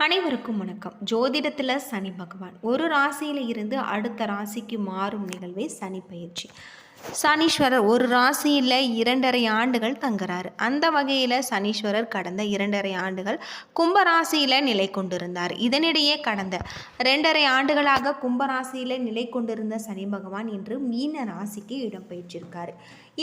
அனைவருக்கும் வணக்கம். ஜோதிடத்தில் சனி பகவான் ஒரு ராசியில் இருந்து அடுத்த ராசிக்கு மாறும் நிகழ்வே சனி பயிற்சி. சனீஸ்வரர் ஒரு ராசியில் 2.5 ஆண்டுகள் தங்குறாரு. அந்த வகையில் சனீஸ்வரர் கடந்த 2.5 ஆண்டுகள் கும்பராசியில் நிலை கொண்டிருந்தார். இதனிடையே கடந்த 2.5 ஆண்டுகளாக கும்பராசியில் நிலை கொண்டிருந்த சனி பகவான் இன்று மீன ராசிக்கு இடம்பெற்றிருக்காரு.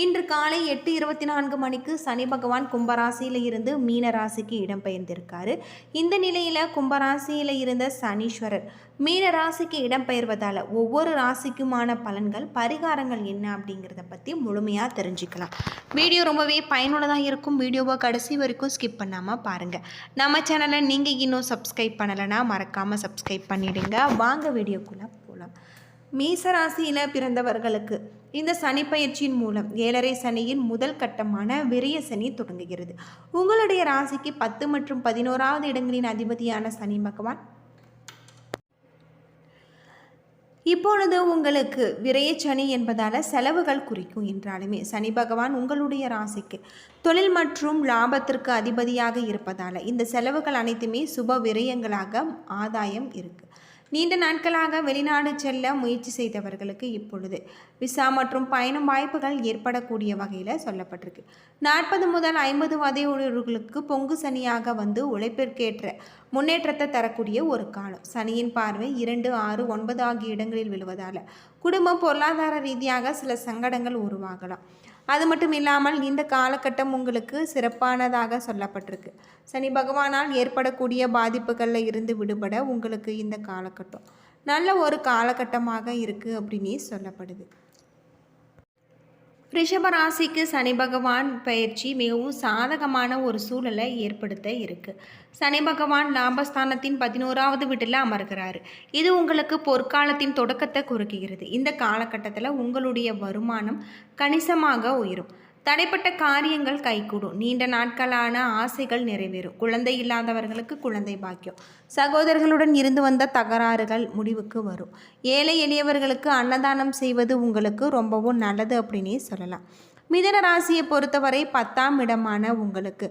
இன்று காலை 8:24 மணிக்கு சனி பகவான் கும்பராசியில் இருந்து மீன ராசிக்கு இடம்பெயர்ந்திருக்காரு. இந்த நிலையில் கும்பராசியில் இருந்த சனீஸ்வரர் மீன ராசிக்கு இடம்பெயர்வதால் ஒவ்வொரு ராசிக்குமான பலன்கள் பரிகாரங்கள் என்ன அப்படிங்கிறத பற்றி முழுமையாக தெரிஞ்சுக்கலாம். வீடியோ ரொம்பவே பயனுள்ளதாக இருக்கும். வீடியோவை கடைசி வரைக்கும் ஸ்கிப் பண்ணாமல் பாருங்கள். நம்ம சேனலை நீங்கள் இன்னும் சப்ஸ்கிரைப் பண்ணலைன்னா மறக்காமல் சப்ஸ்கிரைப் பண்ணிவிடுங்க. வாங்க வீடியோக்குள்ளே போகலாம். மீசராசியில் பிறந்தவர்களுக்கு இந்த சனி பயிற்சியின் மூலம் 7.5 சனியின் முதல் கட்டமான விரய சனி தொடங்குகிறது. உங்களுடைய ராசிக்கு 10 மற்றும் 11வது இடங்களின் அதிபதியான சனி பகவான் இப்பொழுது உங்களுக்கு விரயச்சனி என்பதால் செலவுகள் குறிக்கும் என்றாலுமே சனி பகவான் உங்களுடைய ராசிக்கு தொழில் மற்றும் லாபத்திற்கு அதிபதியாக இருப்பதால் இந்த செலவுகள் அனைத்துமே சுப விரயங்களாக ஆதாயம் இருக்குது. நீண்ட நாட்களாக வெளிநாடு செல்ல முயற்சி செய்தவர்களுக்கு இப்பொழுது விசா மற்றும் பயணம் வாய்ப்புகள் ஏற்படக்கூடிய வகையில் சொல்லப்பட்டிருக்கு. 40 முதல் 50 வயதுள்ளவர்களுக்கு பொங்கு சனியாக வந்து உழைப்பிற்கேற்ற முன்னேற்றத்தை தரக்கூடிய ஒரு காலம். சனியின் பார்வை 2, 6, 9 ஆகிய இடங்களில் விழுவதால் குடும்பம் பொருளாதார ரீதியாக சில சங்கடங்கள் உருவாகலாம். அது மட்டும் இல்லாமல் இந்த காலகட்டம் உங்களுக்கு சிறப்பானதாக சொல்லப்பட்டிருக்கு. சனி பகவானால் ஏற்படக்கூடிய பாதிப்புகளில் இருந்து விடுபட உங்களுக்கு இந்த காலகட்டம் நல்ல ஒரு காலகட்டமாக இருக்குது அப்படின்னு சொல்லப்படுது. ரிஷபராசிக்கு சனி பகவான் பயிற்சி மிகவும் சாதகமான ஒரு சூழலை ஏற்படுத்த இருக்குது. சனி பகவான் லாபஸ்தானத்தின் 11வது வீட்டில் அமர்கிறாரு. இது உங்களுக்கு பொற்காலத்தின் தொடக்கத்தை குறிக்கிறது. இந்த காலகட்டத்தில் உங்களுடைய வருமானம் கணிசமாக உயரும். தடைப்பட்ட காரியங்கள் கைகூடும். நீண்ட நாட்களான ஆசைகள் நிறைவேறும். குழந்தை இல்லாதவர்களுக்கு குழந்தை பாக்கியம். சகோதரர்களுடன் இருந்து வந்த தகராறுகள் முடிவுக்கு வரும். ஏழை எளியவர்களுக்கு அன்னதானம் செய்வது உங்களுக்கு ரொம்பவும் நல்லது அப்படின்னே சொல்லலாம். மிதுன ராசியை பொறுத்தவரை 10ஆம் இடமான உங்களுக்கு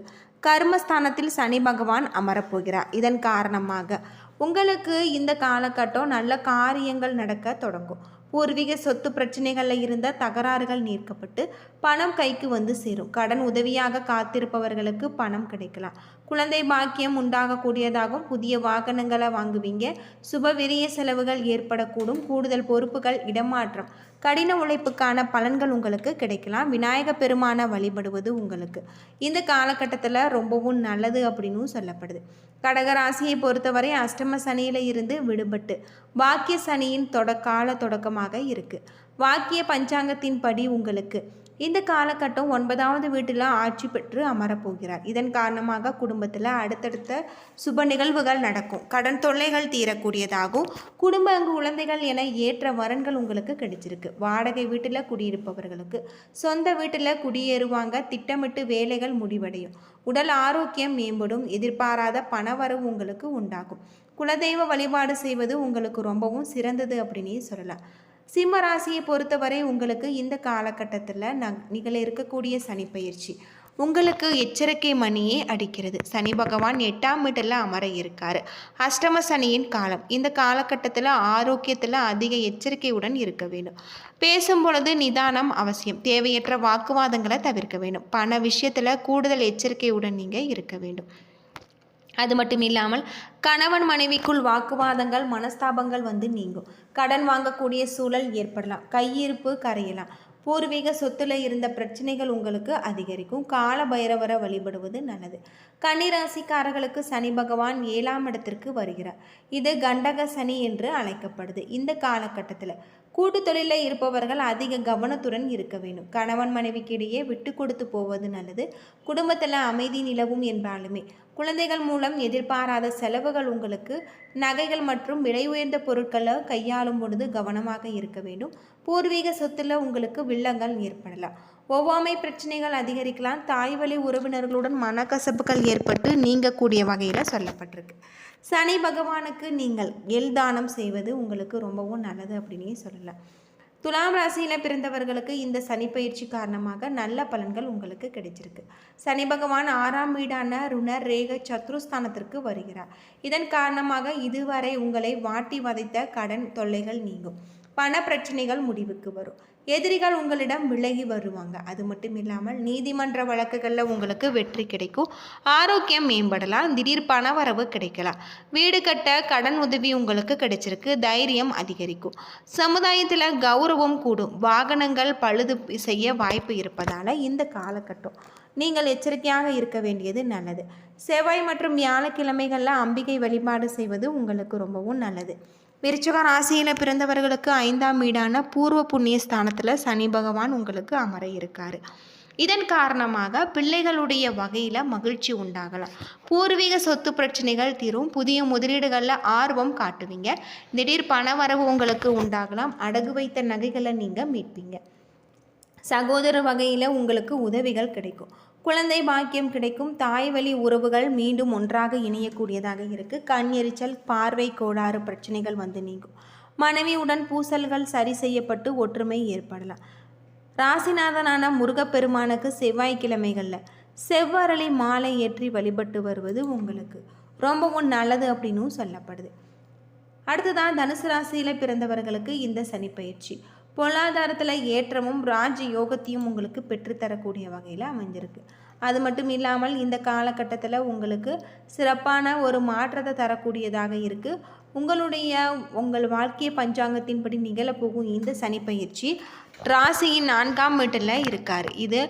கர்மஸ்தானத்தில் சனி பகவான் அமரப்போகிறார். இதன் காரணமாக உங்களுக்கு இந்த காலகட்டம் நல்ல காரியங்கள் நடக்க தொடங்கும். பூர்வீக சொத்து பிரச்சனைகளில் இருந்த தகராறுகள் நீக்கப்பட்டு பணம் கைக்கு வந்து சேரும். கடன் உதவியாக காத்திருப்பவர்களுக்கு பணம் கிடைக்கலாம். குழந்தை பாக்கியம் உண்டாகக்கூடியதாகவும் புதிய வாகனங்களை வாங்குவீங்க. சுபவிரிய செலவுகள் ஏற்படக்கூடும். கூடுதல் பொறுப்புகள், இடமாற்றம், கடின உழைப்புக்கான பலன்கள் உங்களுக்கு கிடைக்கலாம். விநாயக பெருமானை வழிபடுவது உங்களுக்கு இந்த காலகட்டத்தில் ரொம்பவும் நல்லது அப்படின்னு சொல்லப்படுது. கடகராசியை பொறுத்தவரை அஷ்டம சனியில் இருந்து விடுபட்டு வாக்கிய சனியின் தொடக்கமாக இருக்குது. வாக்கிய பஞ்சாங்கத்தின் படி உங்களுக்கு இந்த காலகட்டம் 9வது வீட்டில் ஆட்சி பெற்று அமரப்போகிறார். இதன் காரணமாக குடும்பத்தில் அடுத்தடுத்த சுப நிகழ்வுகள் நடக்கும். கடன் தொல்லைகள் தீரக்கூடியதாகவும் குடும்ப குழந்தைகள் என ஏற்ற வரன்கள் உங்களுக்கு கிடைச்சிருக்கு. வாடகை வீட்டில் குடியிருப்பவர்களுக்கு சொந்த வீட்டில் குடியேறுவாங்க. திட்டமிட்டு வேலைகள் முடிவடையும். உடல் ஆரோக்கியம் மேம்படும். எதிர்பாராத பணவரவு உங்களுக்கு உண்டாகும். குலதெய்வ வழிபாடு செய்வது உங்களுக்கு ரொம்பவும் சிறந்தது அப்படின்னே சொல்லலாம். சிம்ம ராசியை பொறுத்தவரை உங்களுக்கு இந்த காலகட்டத்தில் நிகழ இருக்கக்கூடிய சனி பயிற்சி உங்களுக்கு எச்சரிக்கை மணியே அடிக்கிறது. சனி பகவான் 8ஆம் வீட்டில் அமர இருக்கார். அஷ்டம சனியின் காலம். இந்த காலகட்டத்தில் ஆரோக்கியத்தில் அதிக எச்சரிக்கையுடன் இருக்க வேண்டும். பேசும் பொழுது நிதானம் அவசியம். தேவையற்ற வாக்குவாதங்களை தவிர்க்க வேண்டும். பண விஷயத்தில் கூடுதல் எச்சரிக்கையுடன் நீங்கள் இருக்க வேண்டும். அது மட்டும் இல்லாமல் கணவன் மனைவிக்குள் வாக்குவாதங்கள், மனஸ்தாபங்கள் வந்து நீங்கும். கடன் வாங்கக்கூடிய சூழல் ஏற்படலாம். கையிருப்பு கரையலாம். பூர்வீக சொத்துல இருந்த பிரச்சனைகள் உங்களுக்கு அதிகரிக்கும். கால பைரவரை வழிபடுவது நல்லது. கன்னிராசிக்காரர்களுக்கு சனி பகவான் 7ஆம் இடத்திற்கு வருகிறார். இது கண்டக சனி என்று அழைக்கப்படுது. இந்த காலகட்டத்தில் கூட்டு தொழிலில் இருப்பவர்கள் அதிக கவனத்துடன் இருக்க வேண்டும். கணவன் மனைவிக்கு இடையே விட்டு கொடுத்து போவது நல்லது. குடும்பத்தில் அமைதி நிலவும் என்றாலுமே குழந்தைகள் மூலம் எதிர்பாராத செலவுகள் உங்களுக்கு. நகைகள் மற்றும் விலை உயர்ந்த பொருட்களை கையாளும் பொழுது கவனமாக இருக்க வேண்டும். பூர்வீக சொத்தில் உங்களுக்கு வில்லங்கள் ஏற்படலாம். ஒவ்வாமை பிரச்சனைகள் அதிகரிக்கலாம். தாய் வழி உறவினர்களுடன் மனக்கசப்புகள் ஏற்பட்டு நீங்கக்கூடிய வகையில் சொல்லப்பட்டிருக்கு. சனி பகவானுக்கு நீங்கள் எல் தானம் செய்வது உங்களுக்கு ரொம்பவும் நல்லது அப்படின்னே சொல்லலாம். துலாம் ராசியில் பிறந்தவர்களுக்கு இந்த சனி பயிற்சி காரணமாக நல்ல பலன்கள் உங்களுக்கு கிடைச்சிருக்கு. சனி பகவான் 6ஆம் வீடான ருணர் ரேக சத்ருஸ்தானத்திற்கு வருகிறார். இதன் காரணமாக இதுவரை உங்களை வாட்டி வதைத்த கடன் தொல்லைகள் நீங்கும். பண பிரச்சனைகள் முடிவுக்கு வரும். எதிரிகள் உங்களிடம் விலகி வருவாங்க. அது மட்டும் இல்லாமல் நீதிமன்ற வழக்குகளில் உங்களுக்கு வெற்றி கிடைக்கும். ஆரோக்கியம் மேம்படலாம். திடீர் பண வரவு கிடைக்கலாம். வீடு கட்ட கடன் உதவி உங்களுக்கு கிடைச்சிருக்கு. தைரியம் அதிகரிக்கும். சமுதாயத்தில் கௌரவம் கூடும். வாகனங்கள் பழுது செய்ய வாய்ப்பு இருப்பதால் இந்த காலகட்டம் நீங்கள் எச்சரிக்கையாக இருக்க வேண்டியது நல்லது. செவ்வாய் மற்றும் வியாழக்கிழமைகளில் அம்பிகை வழிபாடு செய்வது உங்களுக்கு ரொம்பவும் நல்லது. விருச்சிக ராசியில் பிறந்தவர்களுக்கு 5ஆம் வீடான பூர்வ புண்ணிய ஸ்தானத்தில் சனி பகவான் உங்களுக்கு அமர இருக்காரு. இதன் காரணமாக பிள்ளைகளுடைய வகையில் மகிழ்ச்சி உண்டாகலாம். பூர்வீக சொத்து பிரச்சனைகள் தீரும். புதிய முதலீடுகளில் ஆர்வம் காட்டுவீங்க. திடீர் பண வரவு உங்களுக்கு உண்டாகலாம். அடகு வைத்த நகைகளை நீங்கள் மீட்பீங்க. சகோதர வகையில் உங்களுக்கு உதவிகள் கிடைக்கும். குழந்தை பாக்கியம் கிடைக்கும். தாய் வழி உறவுகள் மீண்டும் ஒன்றாக இணையக்கூடியதாக இருக்குது. கண் எரிச்சல், பார்வை கோளாறு பிரச்சனைகள் வந்து நீங்கும். மனைவியுடன் பூசல்கள் சரி செய்யப்பட்டு ஒற்றுமை ஏற்படலாம். ராசிநாதனான முருகப்பெருமானுக்கு செவ்வாய்க்கிழமைகளில் செவ்வரளி மாலை ஏற்றி வழிபட்டு வருவது உங்களுக்கு ரொம்பவும் நல்லது அப்படின்னும் சொல்லப்படுது. அடுத்ததான் தனுசு ராசியில் பிறந்தவர்களுக்கு இந்த சனி பயிற்சி பொருளாதாரத்தில் ஏற்றமும் ராஜ யோகத்தையும் உங்களுக்கு பெற்றுத்தரக்கூடிய வகையில் அமைஞ்சிருக்கு. அது மட்டும் இல்லாமல் இந்த காலகட்டத்தில் உங்களுக்கு சிறப்பான ஒரு மாற்றத்தை தரக்கூடியதாக இருக்குது. உங்கள் வாழ்க்கை பஞ்சாங்கத்தின்படி நிகழப்போகும் இந்த சனி பயிற்சி ராசியின் 4ஆம் வீட்டில் இருக்கார். இது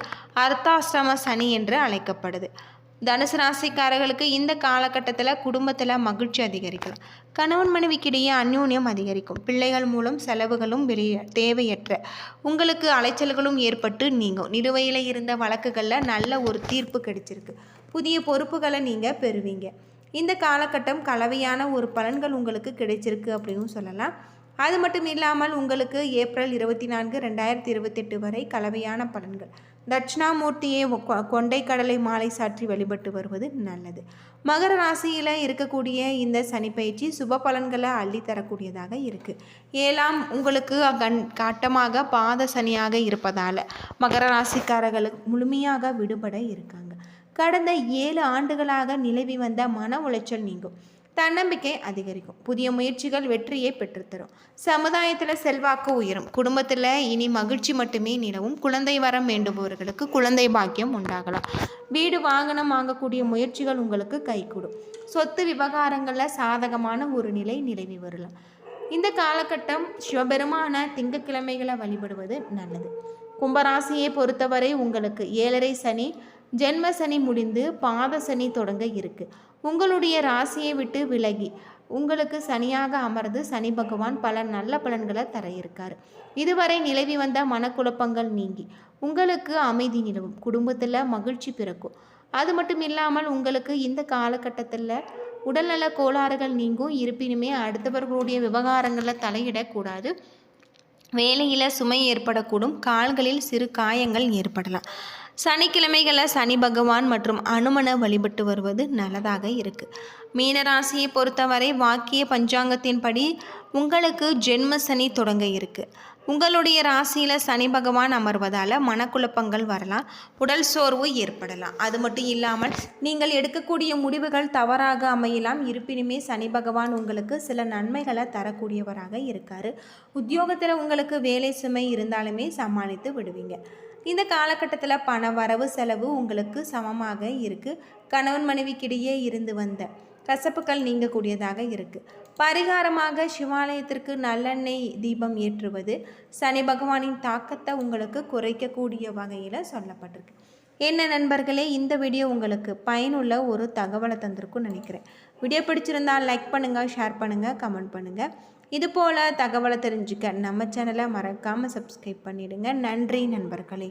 அர்த்தாஷ்டம சனி என்று அழைக்கப்படுது. தனுசு ராசிக்காரர்களுக்கு இந்த காலகட்டத்தில் குடும்பத்தில் மகிழ்ச்சி அதிகரிக்கலாம். கணவன் மனைவிக்கிடையே அந்யோன்யம் அதிகரிக்கும். பிள்ளைகள் மூலம் செலவுகளும் தேவையற்ற உங்களுக்கு அலைச்சல்களும் ஏற்பட்டு நீங்கும். நிலுவையில் இருந்த வழக்குகளில் நல்ல ஒரு தீர்ப்பு கிடைச்சிருக்கு. புதிய பொறுப்புகளை நீங்கள் பெறுவீங்க. இந்த காலகட்டம் கலவையான ஒரு பலன்கள் உங்களுக்கு கிடைச்சிருக்கு அப்படின்னு சொல்லலாம். அது மட்டும் இல்லாமல் உங்களுக்கு ஏப்ரல் 24, 2028 வரை கலவையான பலன்கள். தட்சிணாமூர்த்தியை கொண்டை கடலை மாலை சாற்றி வழிபட்டு வருவது நல்லது. மகர ராசியில் இருக்கக்கூடிய இந்த சனி பயிற்சி சுப பலன்களை அள்ளித்தரக்கூடியதாக இருக்குது. 7ஆம் உங்களுக்கு காட்டமாக பாத சனியாக இருப்பதால் மகர ராசிக்காரர்களுக்கு முழுமையாக விடுபட இருக்காங்க. கடந்த 7 ஆண்டுகளாக நிலவி வந்த மன உளைச்சல் நீங்கும். தன்னம்பிக்கை அதிகரிக்கும். புதிய முயற்சிகள் வெற்றியை பெற்றுத்தரும். சமுதாயத்தில் செல்வாக்கு உயரும். குடும்பத்தில் இனி மகிழ்ச்சி மட்டுமே நிலவும். குழந்தை வரம் வேண்டுபவர்களுக்கு குழந்தை பாக்கியம் உண்டாகலாம். வீடு வாகனம் வாங்கக்கூடிய முயற்சிகள் உங்களுக்கு கைகூடும். சொத்து விவகாரங்களில் சாதகமான ஒரு நிலை நிலவி வரலாம். இந்த காலகட்டம் சிவபெருமான திங்கட்கிழமைகளை வழிபடுவது நல்லது. கும்பராசியை பொறுத்தவரை உங்களுக்கு 7.5 சனி, ஜென்ம சனி முடிந்து பாத சனி தொடங்க இருக்குது. உங்களுடைய ராசியை விட்டு விலகி உங்களுக்கு சனியாக அமர்ந்து சனி பகவான் பல நல்ல பலன்களை தர இருக்கார். இதுவரை நிலவி வந்த மனக்குழப்பங்கள் நீங்கி உங்களுக்கு அமைதி நிலவும். குடும்பத்தில் மகிழ்ச்சி பிறக்கும். அது மட்டும் இல்லாமல் உங்களுக்கு இந்த காலகட்டத்தில் உடல்நல கோளாறுகள் நீங்கும். இருப்பினுமே அடுத்தவர்களுடைய விவகாரங்களில் தலையிடக்கூடாது. வேலையில் சுமை ஏற்படக்கூடும். கால்களில் சிறு காயங்கள் ஏற்படலாம். சனிக்கிழமைகளில் சனி பகவான் மற்றும் அனுமனை வழிபட்டு வருவது நல்லதாக இருக்குது. மீனராசியை பொறுத்தவரை வாக்கிய பஞ்சாங்கத்தின்படி உங்களுக்கு ஜென்ம சனி தொடங்க இருக்குது. உங்களுடைய ராசியில் சனி பகவான் அமர்வதால் மனக்குழப்பங்கள் வரலாம். உடல் சோர்வு ஏற்படலாம். அது மட்டும் இல்லாமல் நீங்கள் எடுக்கக்கூடிய முடிவுகள் தவறாக அமையலாம். இருப்பினுமே சனி பகவான் உங்களுக்கு சில நன்மைகளை தரக்கூடியவராக இருக்கார். உத்தியோகத்தில் உங்களுக்கு வேலை சுமை இருந்தாலுமே சமாளித்து விடுவீங்க. இந்த காலகட்டத்தில் பண வரவு செலவு உங்களுக்கு சமமாக இருக்குது. கணவன் மனைவிக்கிடையே இருந்து வந்த கசப்புகள் நீங்கக்கூடியதாக இருக்குது. பரிகாரமாக சிவாலயத்திற்கு நல்லெண்ணெய் தீபம் ஏற்றுவது சனி பகவானின் தாக்கத்தை உங்களுக்கு குறைக்கக்கூடிய வகையில் சொல்லப்பட்டிருக்கு. என்ன நண்பர்களே, இந்த வீடியோ உங்களுக்கு பயனுள்ள ஒரு தகவலை தந்திருக்குன்னு நினைக்கிறேன். வீடியோ பிடிச்சிருந்தால் லைக் பண்ணுங்கள், ஷேர் பண்ணுங்கள், கமெண்ட் பண்ணுங்கள். இதுபோல் தகவலை தெரிஞ்சுக்க நம்ம சேனலை மறக்காமல் சப்ஸ்கிரைப் பண்ணிவிடுங்க. நன்றி நண்பர்களே.